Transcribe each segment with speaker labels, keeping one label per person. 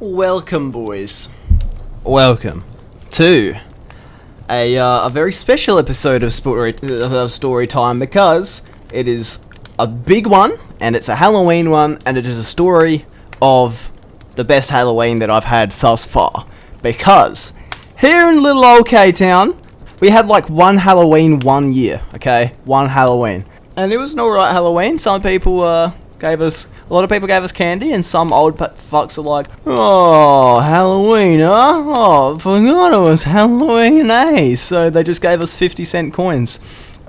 Speaker 1: Welcome, boys. Welcome to a very special episode of story time, because it is a big one and it's a Halloween one, and it is a story of the best Halloween that I've had thus far. Because here in little old K-Town, we had like one Halloween 1 year, okay? One Halloween. And it was an alright Halloween. A lot of people gave us candy, and some old fucks are like, oh, Halloween, huh? Oh, I forgot it was Halloween, eh? So they just gave us 50-cent coins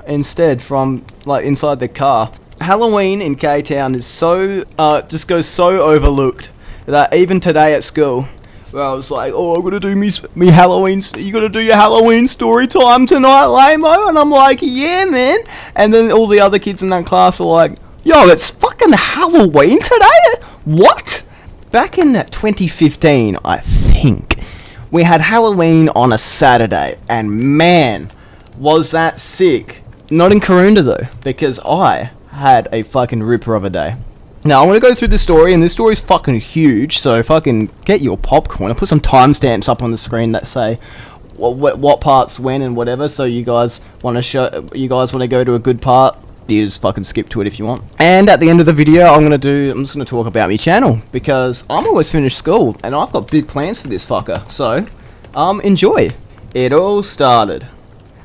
Speaker 1: instead from, like, inside the car. Halloween in K-Town is so, just goes so overlooked that even today at school, where I was like, oh, I'm gonna do me Halloween, you gonna do your Halloween story time tonight, Laimo? And I'm like, yeah, man. And then all the other kids in that class were like, yo, it's fucking Halloween today? What? Back in 2015, I think, we had Halloween on a Saturday, and man, was that sick. Not in Karoonda though, because I had a fucking ripper of a day. Now, I'm going to go through the story, and this story's fucking huge, so fucking get your popcorn. I'll put some timestamps up on the screen that say what parts when and whatever, so you guys want to go to a good part, you just fucking skip to it if you want. And at the end of the video, I'm just going to talk about my channel, because I'm almost finished school, and I've got big plans for this fucker, so, enjoy. It all started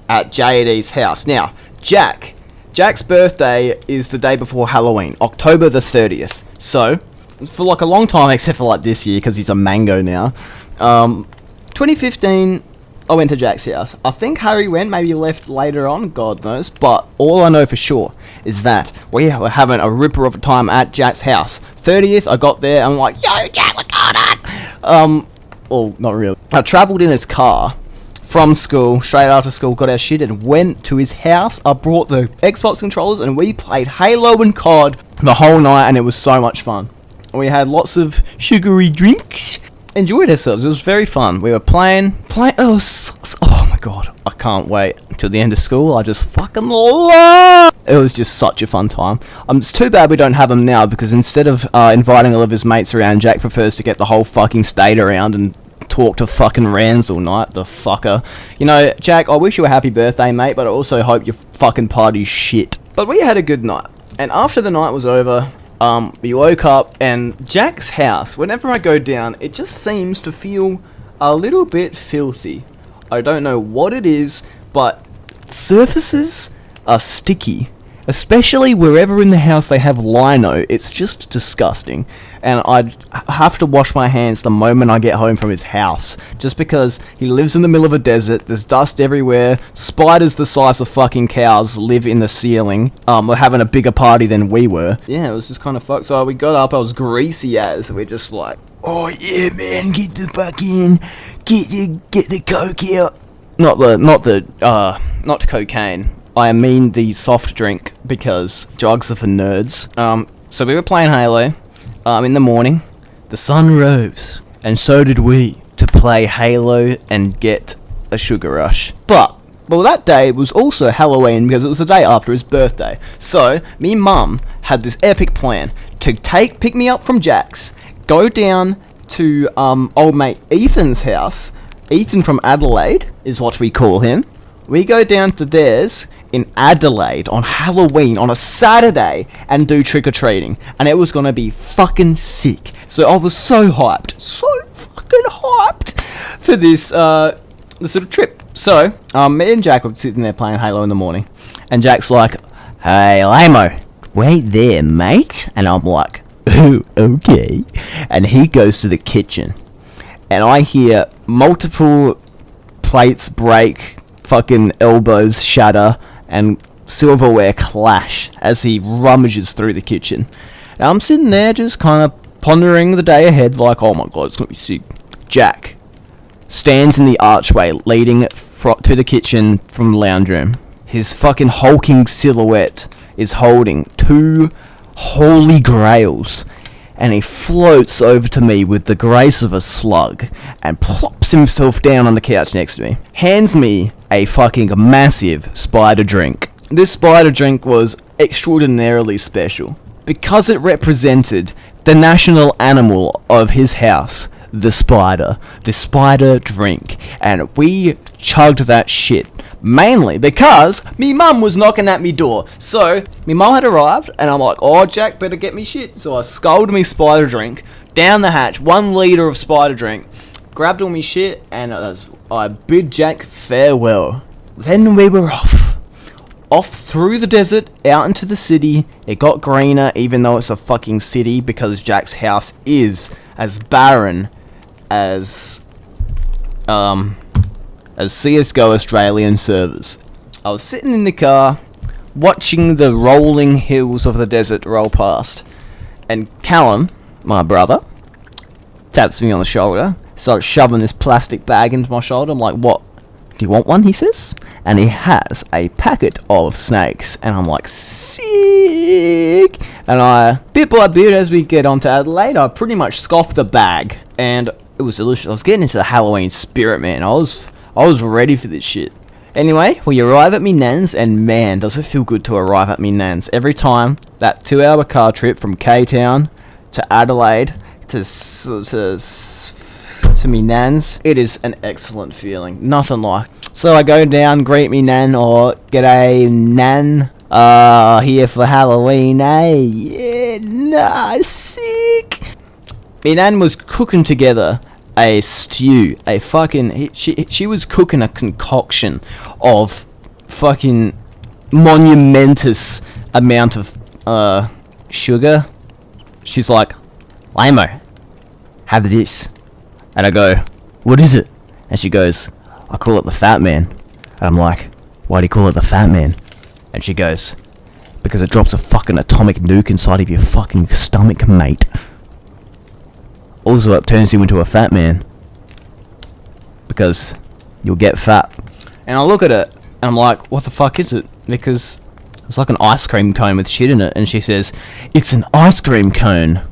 Speaker 1: at JD's house. Now, Jack's birthday is the day before Halloween, October the 30th. So, for like a long time, except for like this year, because he's a mango now. 2015, I went to Jack's house. I think Harry went, maybe left later on, God knows. But all I know for sure is that we were having a ripper of a time at Jack's house. 30th, I got there, I'm like, yo, Jack, what's going on? Well, not really. I travelled in his car from school, straight after school, got our shit and went to his house. I brought the Xbox controllers and we played Halo and COD the whole night, and it was so much fun. We had lots of sugary drinks, enjoyed ourselves, it was very fun. We were playing, oh my god, I can't wait until the end of school. I just fucking love it. Was just such a fun time. It's too bad we don't have him now, because instead of inviting all of his mates around, Jack prefers to get the whole fucking state around and talk to fucking Rands all night, the fucker. You know, Jack, I wish you a happy birthday, mate, but I also hope your fucking party's shit. But we had a good night, and after the night was over, we woke up, and Jack's house, whenever I go down, it just seems to feel a little bit filthy. I don't know what it is, but surfaces are sticky. Especially wherever in the house they have lino, it's just disgusting. And I'd have to wash my hands the moment I get home from his house, just because he lives in the middle of a desert, there's dust everywhere, spiders the size of fucking cows live in the ceiling. We're having a bigger party than we were. Yeah, it was just kind of fucked. So we got up, I was greasy as, we're just like, oh yeah man, get the fucking, get the coke out. Not cocaine. I mean the soft drink, because drugs are for nerds. So we were playing Halo, in the morning. The sun rose, and so did we, to play Halo and get a sugar rush. But, well, that day was also Halloween, because it was the day after his birthday. So, me mum had this epic plan to pick me up from Jack's, go down to, old mate Ethan's house. Ethan from Adelaide is what we call him. We go down to theirs in Adelaide on Halloween on a Saturday and do trick-or-treating, and it was gonna be fucking sick. So I was so hyped, for this sort of trip. So me and Jack were sitting there playing Halo in the morning, and Jack's like, hey Laimo, wait there mate. And I'm like, oh okay. And he goes to the kitchen, and I hear multiple plates break, fucking elbows shatter, and silverware clash as he rummages through the kitchen. And I'm sitting there just kind of pondering the day ahead, like, oh my god, it's gonna be sick. Jack stands in the archway leading to the kitchen from the lounge room. His fucking hulking silhouette is holding 2 holy grails, and he floats over to me with the grace of a slug and plops himself down on the couch next to me. Hands me a fucking massive spider drink. This spider drink was extraordinarily special because it represented the national animal of his house, the spider drink, and we chugged that shit. Mainly because me mum was knocking at me door. So, me mum had arrived, and I'm like, oh, Jack, better get me shit. So I sculled me spider drink, down the hatch, 1 litre of spider drink, grabbed all me shit, and I bid Jack farewell. Then we were off through the desert, out into the city. It got greener, even though it's a fucking city, because Jack's house is as barren as CSGO Australian servers. I was sitting in the car, watching the rolling hills of the desert roll past, and Callum, my brother, taps me on the shoulder, starts shoving this plastic bag into my shoulder. I'm like, what? Do you want one? He says. And he has a packet of snakes. And I'm like, sick! And bit by bit, as we get onto Adelaide, I pretty much scoffed the bag. And it was delicious. I was getting into the Halloween spirit, man. I was ready for this shit. Anyway, we arrive at me nan's, and man, does it feel good to arrive at me nan's. Every time, that 2-hour car trip from K-Town to Adelaide to me nan's, it is an excellent feeling. Nothing like. So I go down, greet me nan, or g'day nan, here for Halloween, eh? Yeah, nah, sick. Me nan was cooking together a stew, she was cooking a concoction of fucking monumentous amount of sugar. She's like, Laimo, have this. And I go, what is it? And she goes, I call it the fat man. And I'm like, why do you call it the fat man? And she goes, because it drops a fucking atomic nuke inside of your fucking stomach, mate. Also, it turns you into a fat man, because you'll get fat. And I look at it, and I'm like, what the fuck is it? Because it's like an ice cream cone with shit in it. And she says, it's an ice cream cone.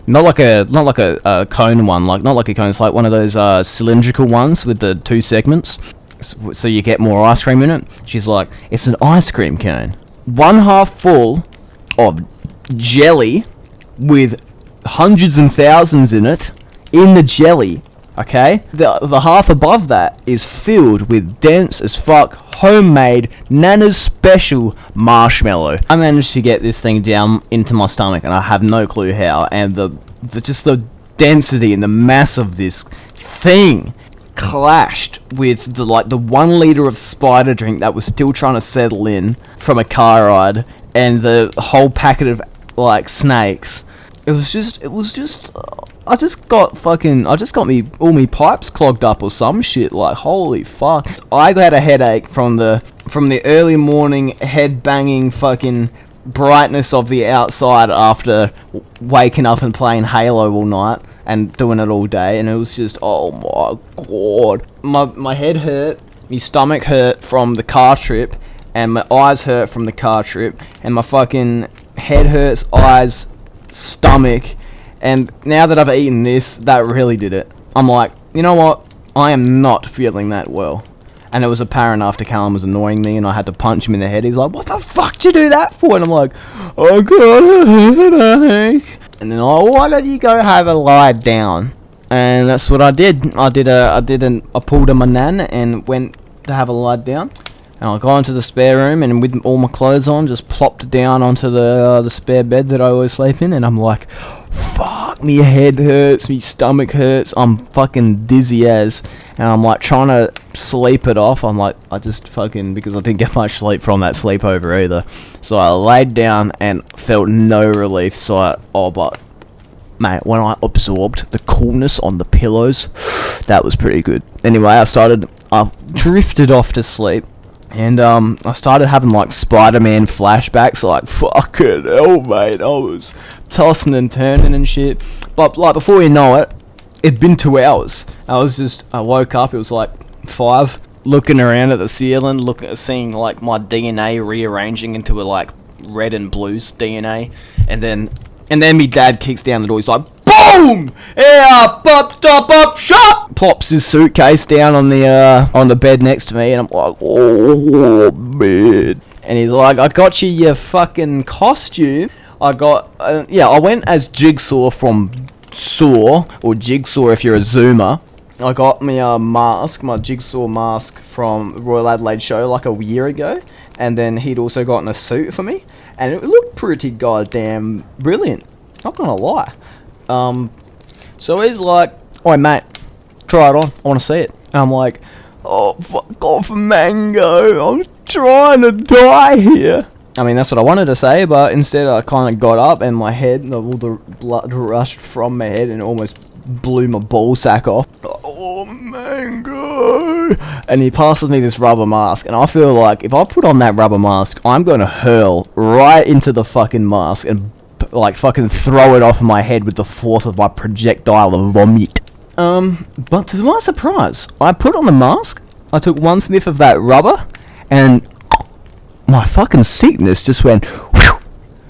Speaker 1: Not like a cone one, not like a cone. It's like one of those cylindrical ones with the 2 segments, so you get more ice cream in it. She's like, it's an ice cream cone, 1/2 full of jelly with hundreds and thousands in it, in the jelly. Okay, the half above that is filled with dense as fuck homemade Nana's special marshmallow. I managed to get this thing down into my stomach, and I have no clue how. And the density and the mass of this thing clashed with the 1 litre of spider drink that was still trying to settle in from a car ride, and the whole packet of snakes. It was just. I just got all me pipes clogged up or some shit. Like, holy fuck. I had a headache from the early morning head banging fucking brightness of the outside after waking up and playing Halo all night and doing it all day, and it was just, oh my god. My head hurt, my stomach hurt from the car trip, and my eyes hurt from the car trip, and my fucking head hurts, eyes, stomach. And now that I've eaten this, that really did it. I'm like, you know what? I am not feeling that well. And it was apparent after Callum was annoying me and I had to punch him in the head. He's like, what the fuck did you do that for? And I'm like, I got a headache. And then, why don't you go have a lie down? And that's what I did. I pulled a nan and went to have a lie down. And I got into the spare room, and with all my clothes on, just plopped down onto the spare bed that I always sleep in. And I'm like, fuck, me head hurts, me stomach hurts, I'm fucking dizzy as. And I'm like trying to sleep it off. I'm like, I just fucking, because I didn't get much sleep from that sleepover either. So I laid down and felt no relief. So but mate, when I absorbed the coolness on the pillows, that was pretty good. Anyway, I drifted off to sleep. And I started having Spider-Man flashbacks, fucking hell, mate. I was tossing and turning and shit. But before you know it, it'd been 2 hours. I woke up, it was 5, looking around at the ceiling, seeing my DNA rearranging into a red and blue DNA, and then me dad kicks down the door. He's like, boom! Yeah, pop, shop! Plops his suitcase down on the bed next to me, and I'm like, oh, man. And he's like, I got you your fucking costume. I went as Jigsaw from saw, or jigsaw if you're a zoomer. I got me a mask, my jigsaw mask from the Royal Adelaide show like a year ago, and then he'd also gotten a suit for me, and it looked pretty goddamn brilliant, not gonna lie. So he's like, "Oi mate, try it on, I wanna see it." And I'm like, "Oh fuck off, Mango, I'm trying to die here." I mean, that's what I wanted to say, but instead I kind of got up and my head, all the blood rushed from my head and almost blew my ball sack off. "Oh, Mango!" And he passes me this rubber mask, and I feel like if I put on that rubber mask, I'm going to hurl right into the fucking mask and like fucking throw it off my head with the force of my projectile of vomit. But to my surprise, I put on the mask, I took one sniff of that rubber, and my fucking sickness just went whew,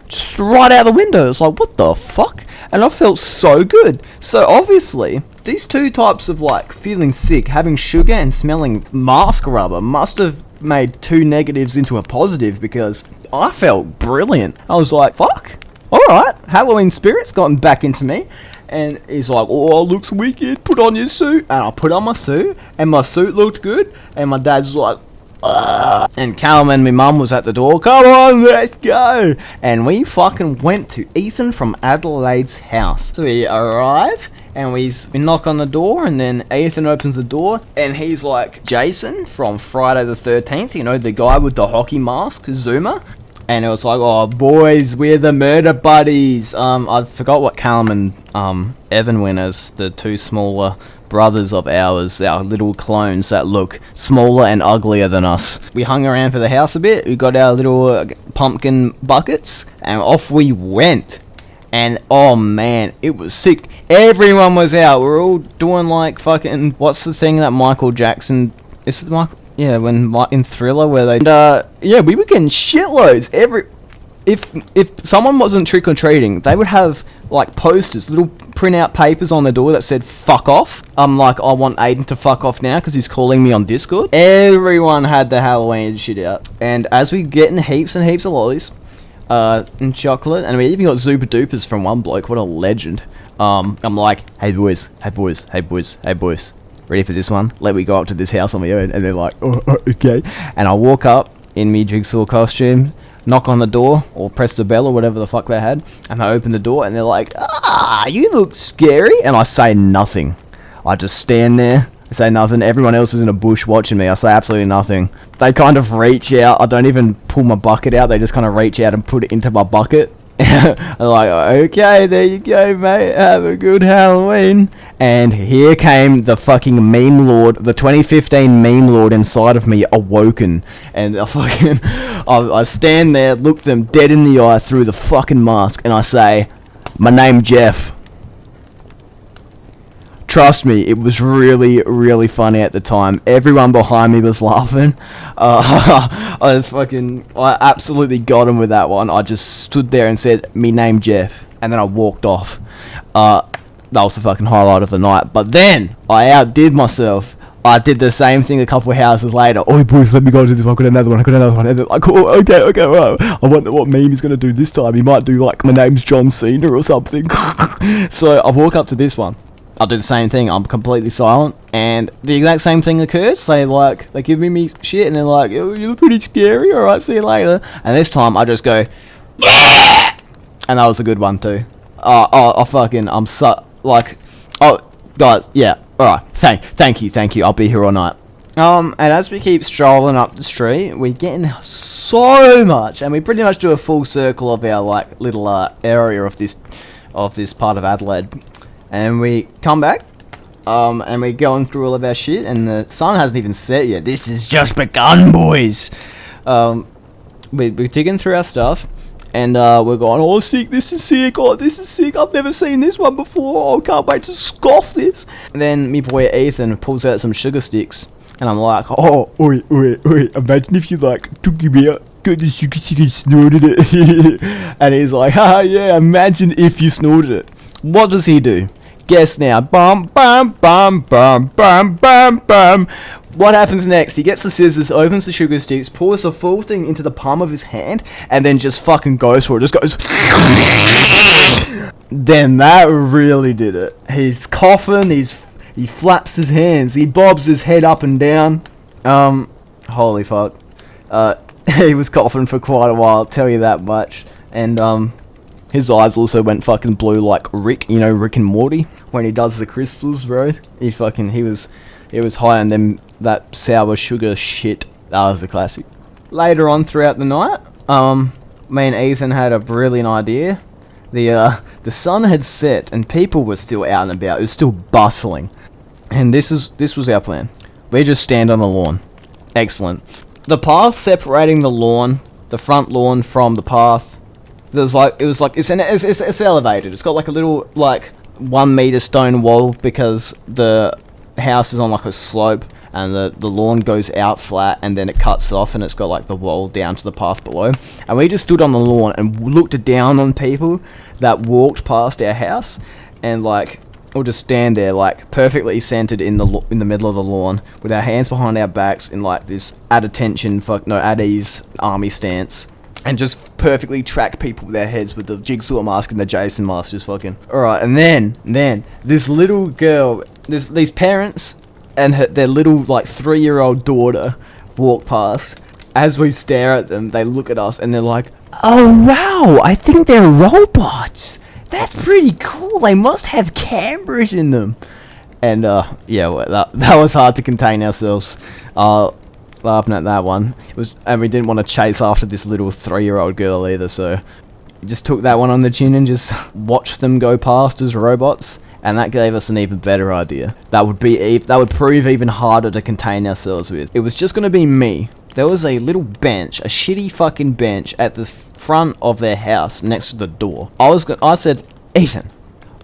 Speaker 1: just right out the window. It's like, what the fuck? And I felt so good. So obviously, these two types of like feeling sick, having sugar and smelling mask rubber, must have made two negatives into a positive, because I felt brilliant. I was like, fuck, alright, Halloween spirit's gotten back into me. And he's like, "Oh, looks wicked, put on your suit." And I put on my suit, and my suit looked good, and my dad's like, "Ugh." And Callum and my mum was at the door, "Come on, let's go." And we fucking went to Ethan from Adelaide's house. So we arrive, and we knock on the door, and then Ethan opens the door, and he's like, "Jason from Friday the 13th, you know, the guy with the hockey mask, Zoomer." And it was like, "Oh, boys, we're the murder buddies." I forgot what Callum and Evan went as, the two smaller brothers of ours, our little clones that look smaller and uglier than us. We hung around for the house a bit, we got our little pumpkin buckets, and off we went. And oh man, it was sick. Everyone was out. We were all doing like fucking, what's the thing that Michael Jackson, is it Michael? Yeah, when in Thriller, where they yeah, we were getting shitloads. If someone wasn't trick or treating, they would have like posters, little printout papers on the door that said "fuck off." I'm like, I want Aiden to fuck off now because he's calling me on Discord. Everyone had the Halloween shit out, and as we getting heaps and heaps of lollies, and chocolate, and we even got Zupa Dupas from one bloke. What a legend! I'm like, "Hey boys, hey boys, hey boys, hey boys. Ready for this one? Let me go up to this house on my own." And they're like, "Oh, okay." And I walk up in me jigsaw costume, knock on the door, or press the bell, or whatever the fuck they had, and I open the door, and they're like, "Ah, you look scary." And I say nothing. I just stand there, I say nothing. Everyone else is in a bush watching me. I say absolutely nothing. They kind of reach out. I don't even pull my bucket out. They just kind of reach out and put it into my bucket. I'm like, "Okay, there you go, mate. Have a good Halloween." And here came the fucking meme lord, the 2015 meme lord inside of me awoken. And I stand there, look them dead in the eye through the fucking mask, and I say, "My name Jeff." Trust me, it was really, really funny at the time. Everyone behind me was laughing. I absolutely got him with that one. I just stood there and said, "Me name Jeff," and then I walked off. That was the fucking highlight of the night. But then I outdid myself. I did the same thing a couple of houses later. "Oh boys, let me go to this one. I got another one. And they're like, "Oh, okay, right. I wonder what meme he's gonna do this time. He might do like, 'My name's John Cena' or something." So I walk up to this one. I'll do the same thing. I'm completely silent, and the exact same thing occurs. They give me shit, and they're like, "Oh, you look pretty scary. All right, see you later." And this time I just go, "Yeah!" And that was a good one too. I'm so like, "Oh, guys, yeah, all right, thank you. I'll be here all night." And as we keep strolling up the street, we're getting so much, and we pretty much do a full circle of our like little area of this part of Adelaide. And we come back, and we're going through all of our shit, and the sun hasn't even set yet. This has just begun, boys. We're digging through our stuff, and we're going, "Oh, sick, this is sick, oh, this is sick, I've never seen this one before, oh, can't wait to scoff this." And then me boy Ethan pulls out some sugar sticks, and I'm like, "Oh, wait, imagine if you, like, took him out, got the sugar stick and snorted it." And he's like, "Haha, yeah, imagine if you snorted it." What does he do? Guess now. Bum, bum, bum, bum, bum, bum, bum. What happens next? He gets the scissors, opens the sugar sticks, pours the full thing into the palm of his hand, and then just fucking goes for it. Just goes. then that really did it. He's coughing, he flaps his hands, he bobs his head up and down. Holy fuck. He was coughing for quite a while, I'll tell you that much. And, his eyes also went fucking blue like Rick, you know, Rick and Morty, when he does the crystals, bro. He was high on them, that sour sugar shit. That was a classic. Later on throughout the night, me and Ethan had a brilliant idea. The sun had set and people were still out and about. It was still bustling. And this was our plan. We just stand on the lawn. Excellent. The path separating the front lawn from the path, it's elevated. It's got like a little like 1 meter stone wall because the house is on like a slope and the lawn goes out flat and then it cuts off and it's got like the wall down to the path below. And we just stood on the lawn and looked down on people that walked past our house and like we'll just stand there like perfectly centered in the middle of the lawn with our hands behind our backs in like this at ease army stance. And just perfectly track people with their heads with the Jigsaw mask and the Jason mask, just fucking. Alright, and then, this little girl, these parents and their little, like, 3-year-old daughter walk past. As we stare at them, they look at us and they're like, "Oh, wow, I think they're robots. That's pretty cool. They must have cameras in them." And, yeah, well, that was hard to contain ourselves. Laughing at that one. And we didn't want to chase after this little 3-year-old girl either, so we just took that one on the chin and just watched them go past as robots, and that gave us an even better idea. That would prove even harder to contain ourselves with. It was just gonna be me. There was a little bench, a shitty fucking bench at the front of their house next to the door. I said, "Ethan,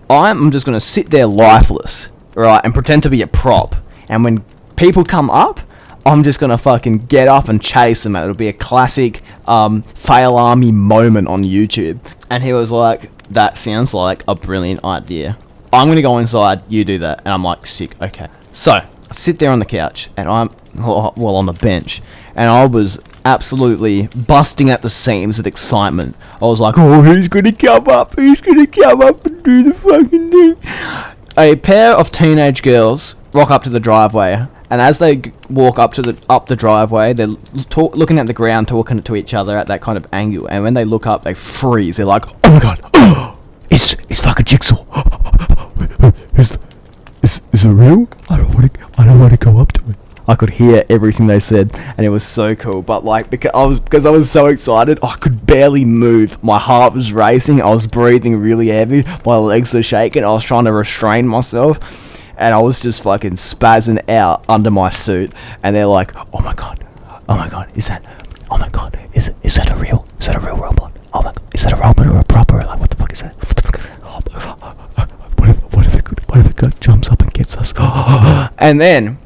Speaker 1: I'm just gonna sit there lifeless, right, and pretend to be a prop, and when people come up, I'm just gonna fucking get up and chase them. It'll be a classic fail army moment on YouTube." And he was like, "That sounds like a brilliant idea. I'm gonna go inside, you do that." And I'm like, "Sick, okay." So I sit there on the couch and on the bench, and I was absolutely busting at the seams with excitement. I was like, "Oh, he's gonna come up and do the fucking thing." A pair of teenage girls rock up to the driveway. And as they walk up the driveway, they're looking at the ground, talking to each other at that kind of angle. And when they look up, they freeze. They're like, "Oh my god, it's fucking Jigsaw. Is it real? I don't want to go up to it." I could hear everything they said, and it was so cool. But like because I was so excited, I could barely move. My heart was racing. I was breathing really heavy. My legs were shaking. I was trying to restrain myself. And I was just fucking spazzing out under my suit. And they're like, oh my god, is that a real robot? Oh my god, is that a robot or a prop? Or like, what the fuck is that? What if it jumps up and gets us? And then,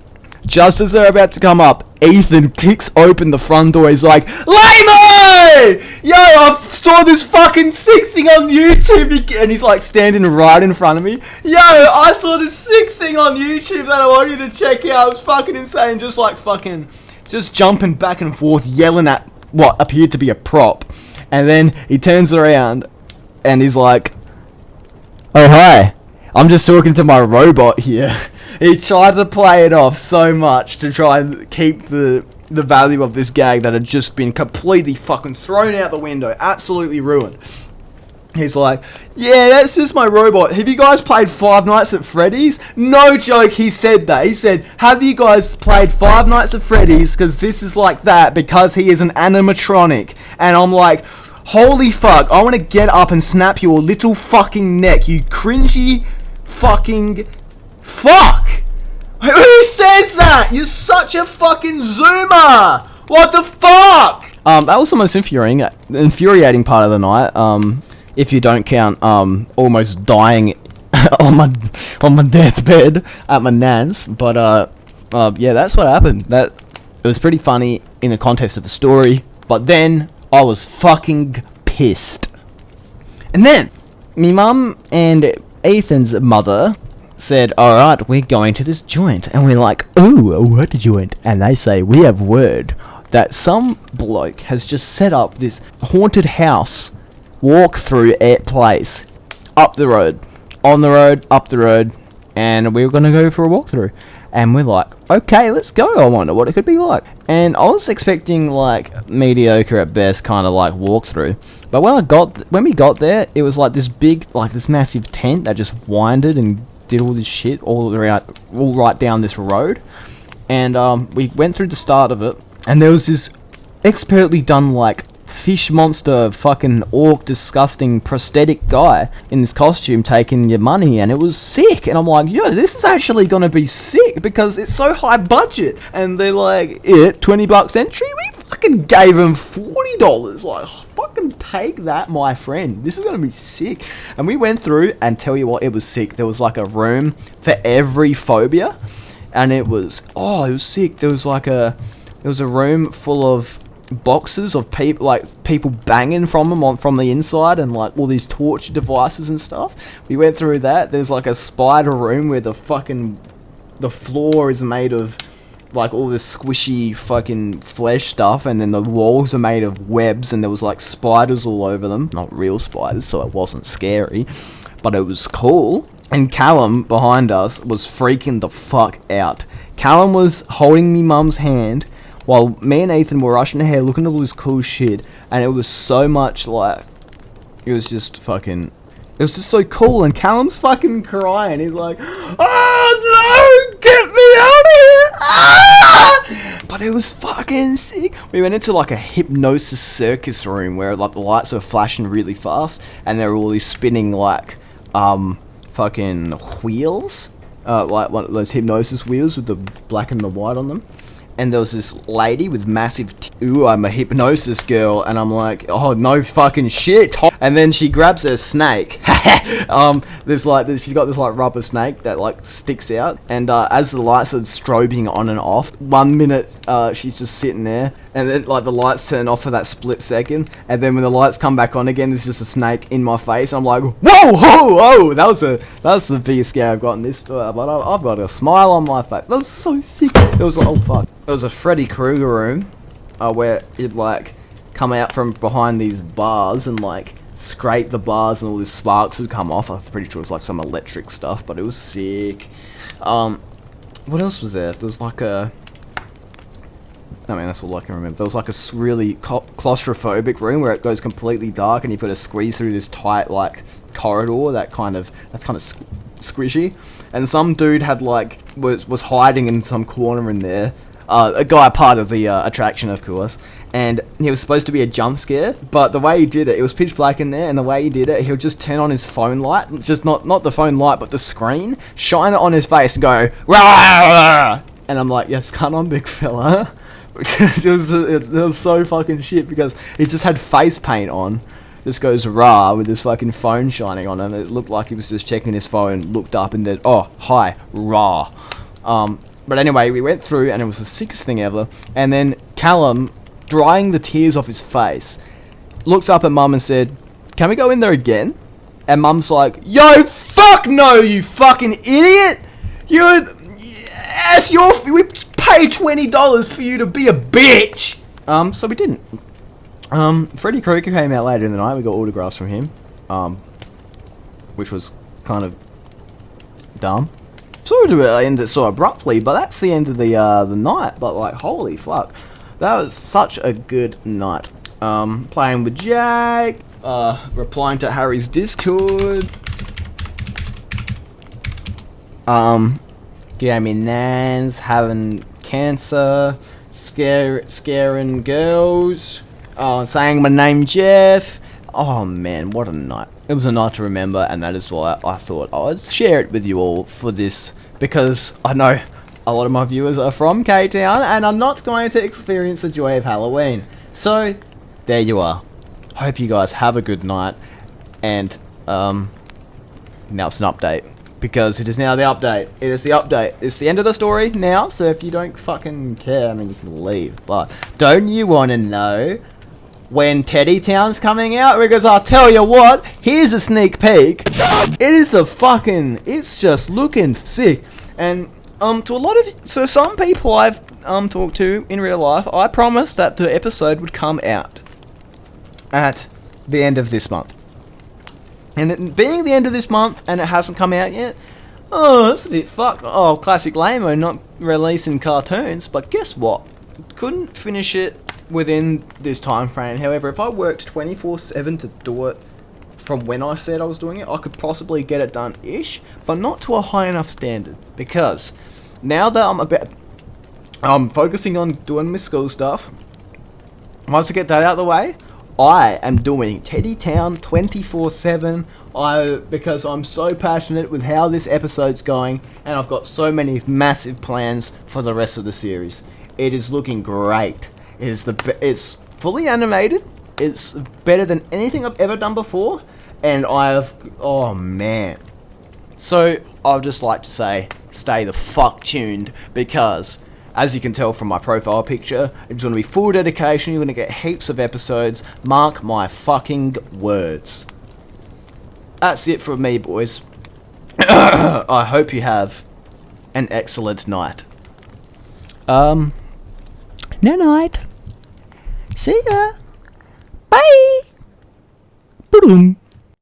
Speaker 1: just as they're about to come up, Ethan kicks open the front door. He's like, "Laimo! Yo, I saw this fucking sick thing on YouTube." And he's like standing right in front of me. "Yo, I saw this sick thing on YouTube that I want you to check out. It was fucking insane." Just jumping back and forth, yelling at what appeared to be a prop. And then he turns around and he's like, "Oh, hi. I'm just talking to my robot here." He tried to play it off so much to try and keep the value of this gag that had just been completely fucking thrown out the window, absolutely ruined. He's like, "Yeah, that's just my robot. Have you guys played Five Nights at Freddy's?" No joke, he said that. He said, "Have you guys played Five Nights at Freddy's? Because this is like that, because he is an animatronic." And I'm like, holy fuck, I want to get up and snap your little fucking neck, you cringy fucking fuck! Who says that? You're such a fucking zoomer! What the fuck? That was the most infuriating part of the night. If you don't count almost dying on my deathbed at my nan's. But yeah, that's what happened. It was pretty funny in the context of the story. But then I was fucking pissed. And then me mum and Ethan's mother said, "Alright, we're going to this joint." And we're like, "Ooh, what joint?" And they say, "We have word that some bloke has just set up this haunted house walk-through place up the road, on the road, up the road, and we were gonna go for a walkthrough. And we're like, okay, let's go. I wonder what it could be like. And I was expecting like mediocre at best kind of like walkthrough. But when we got there, it was like this big, like this massive tent that just winded and did all this shit all right down this road. And we went through the start of it, and there was this expertly done like fish monster fucking orc disgusting prosthetic guy in this costume taking your money, and it was sick. And I'm like, yo, this is actually gonna be sick because it's so high budget. And they're like, yeah, $20 entry. We fucking gave him $40. Like, fucking take that, my friend. This is gonna be sick. And we went through, and tell you what, it was sick. There was like a room for every phobia, and it was sick. There was a room full of boxes of people banging from them from the inside, and like all these torture devices and stuff. We went through that. There's like a spider room where the floor is made of like all this squishy fucking flesh stuff, and then the walls are made of webs, and there was like spiders all over them. Not real spiders, so it wasn't scary, but it was cool. And Callum behind us was freaking the fuck out. Callum was holding me mum's hand while me and Ethan were rushing ahead looking at all this cool shit, and it was so much like, it was just so cool. And Callum's fucking crying. He's like, oh no, get me out of here! Ah! But it was fucking sick. We went into like a hypnosis circus room where like the lights were flashing really fast, and there were all these spinning like fucking wheels, like one of those hypnosis wheels with the black and the white on them. And there was this lady with massive ooh, I'm a hypnosis girl. And I'm like, oh, no fucking shit. And then she grabs her snake. she's got this like rubber snake that like sticks out. And as the lights are strobing on and off, 1 minute she's just sitting there, and then like the lights turn off for that split second, and then when the lights come back on again, there's just a snake in my face. I'm like, whoa, that was the biggest scare I've gotten this, but I've got a smile on my face. That was so sick. It was like, oh fuck. It was a Freddy Krueger room, where it'd like come out from behind these bars and like scrape the bars, and all these sparks would come off. I'm pretty sure it was like some electric stuff, but it was sick. What else was there? There was like that's all I can remember. There was like a really claustrophobic room where it goes completely dark, and you put a squeeze through this tight like corridor that's kind of squishy. And some dude had like was hiding in some corner in there. A guy part of the attraction, of course, and he was supposed to be a jump scare, but the way he did it was pitch black in there, and the way he did it, he would just turn on his phone light, just not the phone light, but the screen, shine it on his face and go, rah! And I'm like, yes, cut on, big fella. Because it was so fucking shit, because he just had face paint on. Just goes rah with his fucking phone shining on him. It looked like he was just checking his phone, looked up and did, oh, hi, rah. But anyway, we went through, and it was the sickest thing ever. And then Callum, drying the tears off his face, looks up at Mum and said, can we go in there again? And Mum's like, yo, fuck no, you fucking idiot! We paid $20 for you to be a bitch! So we didn't. Freddy Krueger came out later in the night. We got autographs from him, which was kind of dumb. Sorry to end it so abruptly, but that's the end of the night. But like, holy fuck, that was such a good night. Playing with Jack, replying to Harry's Discord, getting nans, having cancer, scaring girls, saying my name Jeff. Oh man, what a night. It was a night to remember, and that is why I thought I would share it with you all for this, because I know a lot of my viewers are from K-Town and are not going to experience the joy of Halloween. So, there you are. Hope you guys have a good night, and now it's an update, because it is now the update. It is the update. It's the end of the story now, so if you don't fucking care, I mean, you can leave, but don't you want to know when Teddy Town's coming out? Because I'll tell you what, here's a sneak peek. It's just looking sick. And so some people I've talked to in real life, I promised that the episode would come out at the end of this month. And it being the end of this month and it hasn't come out yet, oh, that's a bit fucked. Oh, classic Laimo not releasing cartoons. But guess what? Couldn't finish it within this time frame. However, if I worked 24/7 to do it from when I said I was doing it, I could possibly get it done-ish, but not to a high enough standard. Because now that I'm focusing on doing my school stuff, once I get that out of the way, I am doing Teddy Town 24/7. Because I'm so passionate with how this episode's going, and I've got so many massive plans for the rest of the series. It is looking great. It's fully animated. It's better than anything I've ever done before, and oh man. So I'd just like to say, stay the fuck tuned, because as you can tell from my profile picture, it's going to be full dedication. You're going to get heaps of episodes. Mark my fucking words. That's it from me, boys. I hope you have an excellent night. Night. See ya. Bye. Boom.